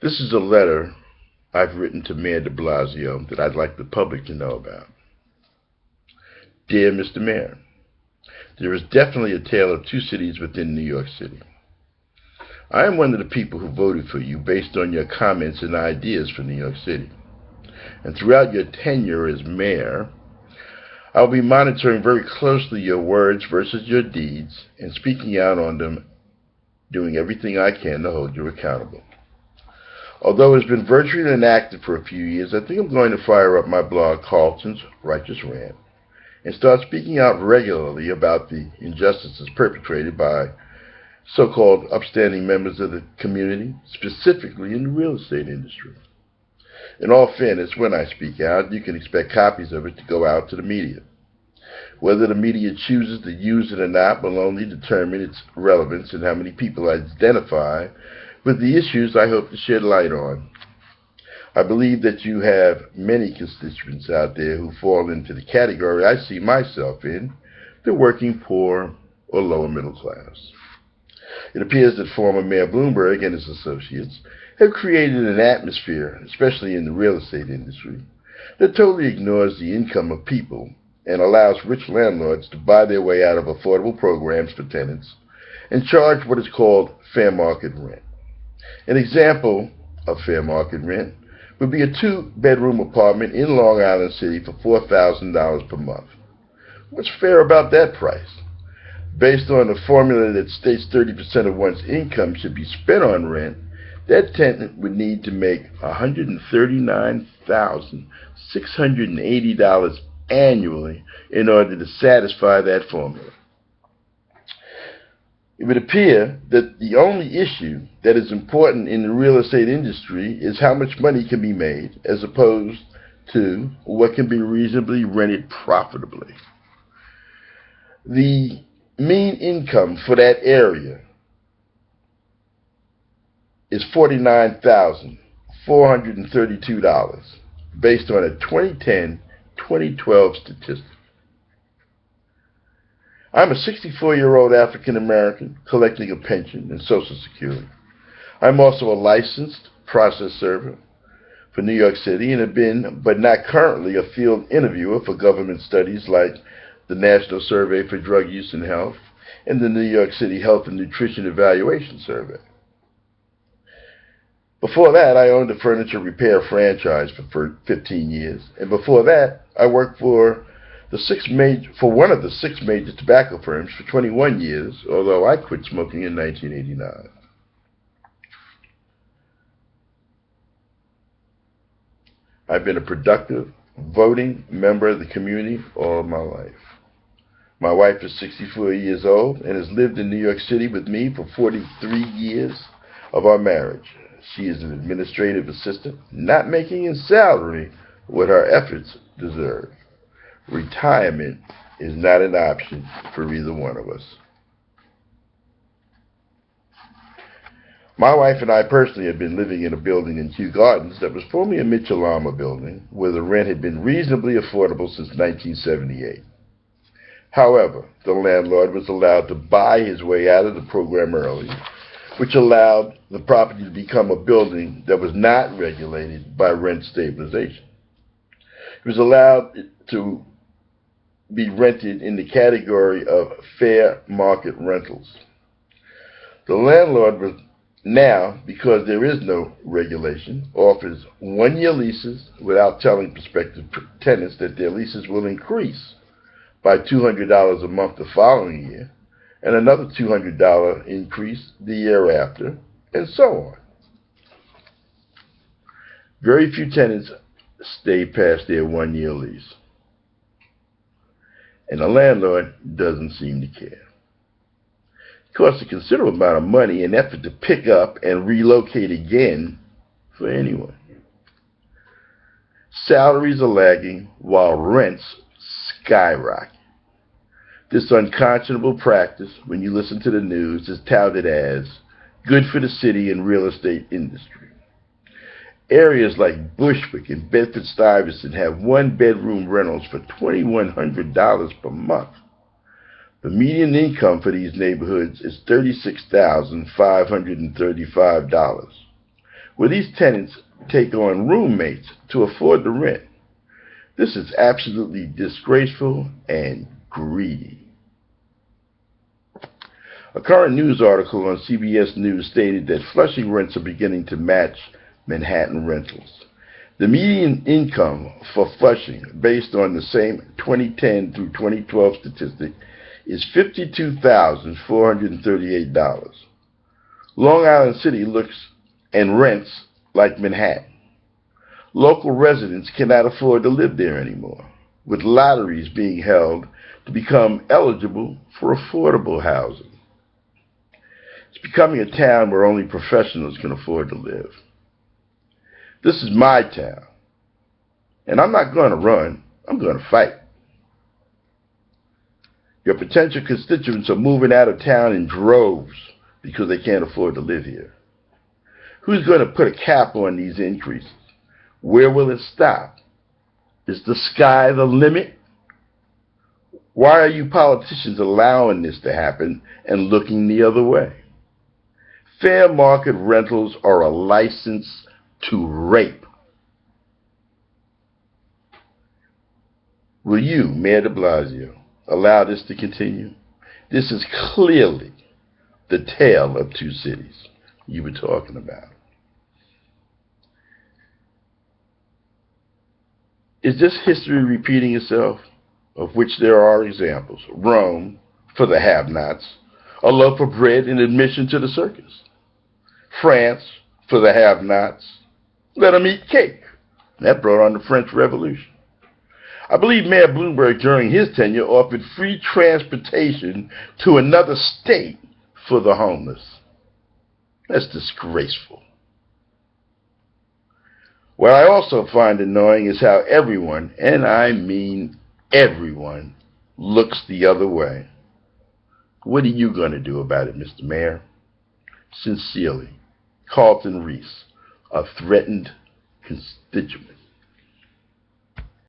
This is a letter I've written to Mayor de Blasio that I'd like the public to know about. Dear Mr. Mayor, there is definitely a tale of two cities within New York City. I am one of the people who voted for you based on your comments and ideas for New York City. And throughout your tenure as mayor, I will be monitoring very closely your words versus your deeds and speaking out on them, doing everything I can to hold you accountable. Although it's been virtually inactive for a few years, I think I'm going to fire up my blog, Carlton's Righteous Rant, and start speaking out regularly about the injustices perpetrated by so-called upstanding members of the community, specifically in the real estate industry. In all fairness, when I speak out, you can expect copies of it to go out to the media. Whether the media chooses to use it or not will only determine its relevance and how many people identify with the issues I hope to shed light on. I believe that you have many constituents out there who fall into the category I see myself in, the working poor or lower middle class. It appears that former Mayor Bloomberg and his associates have created an atmosphere, especially in the real estate industry, that totally ignores the income of people and allows rich landlords to buy their way out of affordable programs for tenants and charge what is called fair market rent. An example of fair market rent would be a two-bedroom apartment in Long Island City for $4,000 per month. What's fair about that price? Based on the formula that states 30% of one's income should be spent on rent, that tenant would need to make $139,680 annually in order to satisfy that formula. It would appear that the only issue that is important in the real estate industry is how much money can be made as opposed to what can be reasonably rented profitably. The mean income for that area is $49,432 based on a 2010-2012 statistic. I'm a 64-year-old African American collecting a pension and Social Security. I'm also a licensed process server for New York City and have been, but not currently, a field interviewer for government studies like the National Survey for Drug Use and Health and the New York City Health and Nutrition Evaluation Survey. Before that, I owned a furniture repair franchise for 15 years, and before that, I worked for one of the six major tobacco firms for 21 years, although I quit smoking in 1989. I've been a productive, voting member of the community all of my life. My wife is 64 years old and has lived in New York City with me for 43 years of our marriage. She is an administrative assistant, not making in salary what her efforts deserve. Retirement is not an option for either one of us. My wife and I personally have been living in a building in Kew Gardens that was formerly a Mitchell Armour building, where the rent had been reasonably affordable since 1978. However, the landlord was allowed to buy his way out of the program early, which allowed the property to become a building that was not regulated by rent stabilization. It was allowed to be rented in the category of fair market rentals. The landlord was now, because there is no regulation, offers one-year leases without telling prospective tenants that their leases will increase by $200 a month the following year, and another $200 increase the year after, and so on. Very few tenants stay past their one-year lease, and the landlord doesn't seem to care. It costs a considerable amount of money and effort to pick up and relocate again for anyone. Salaries are lagging while rents skyrocket. This unconscionable practice, when you listen to the news, is touted as good for the city and real estate industry. Areas like Bushwick and Bedford-Stuyvesant have one-bedroom rentals for $2,100 per month. The median income for these neighborhoods is $36,535, where these tenants take on roommates to afford the rent. This is absolutely disgraceful and greedy. A current news article on CBS News stated that Flushing rents are beginning to match Manhattan rentals. The median income for Flushing, based on the same 2010 through 2012 statistic, is $52,438. Long Island City looks and rents like Manhattan. Local residents cannot afford to live there anymore, with lotteries being held to become eligible for affordable housing. It's becoming a town where only professionals can afford to live. This is my town, and I'm not going to run, I'm going to fight. Your potential constituents are moving out of town in droves because they can't afford to live here. Who's going to put a cap on these increases? Where will it stop? Is the sky the limit? Why are you politicians allowing this to happen and looking the other way? Fair market rentals are a license to rape. Will you, Mayor de Blasio, allow this to continue? This is clearly the tale of two cities you were talking about. Is this history repeating itself, of which there are examples? Rome, for the have-nots, a loaf of bread and admission to the circus. France, for the have-nots, let them eat cake. That brought on the French Revolution. I believe Mayor Bloomberg, during his tenure, offered free transportation to another state for the homeless. That's disgraceful. What I also find annoying is how everyone, and I mean everyone, looks the other way. What are you going to do about it, Mr. Mayor? Sincerely, Carlton Reese, a threatened constituent.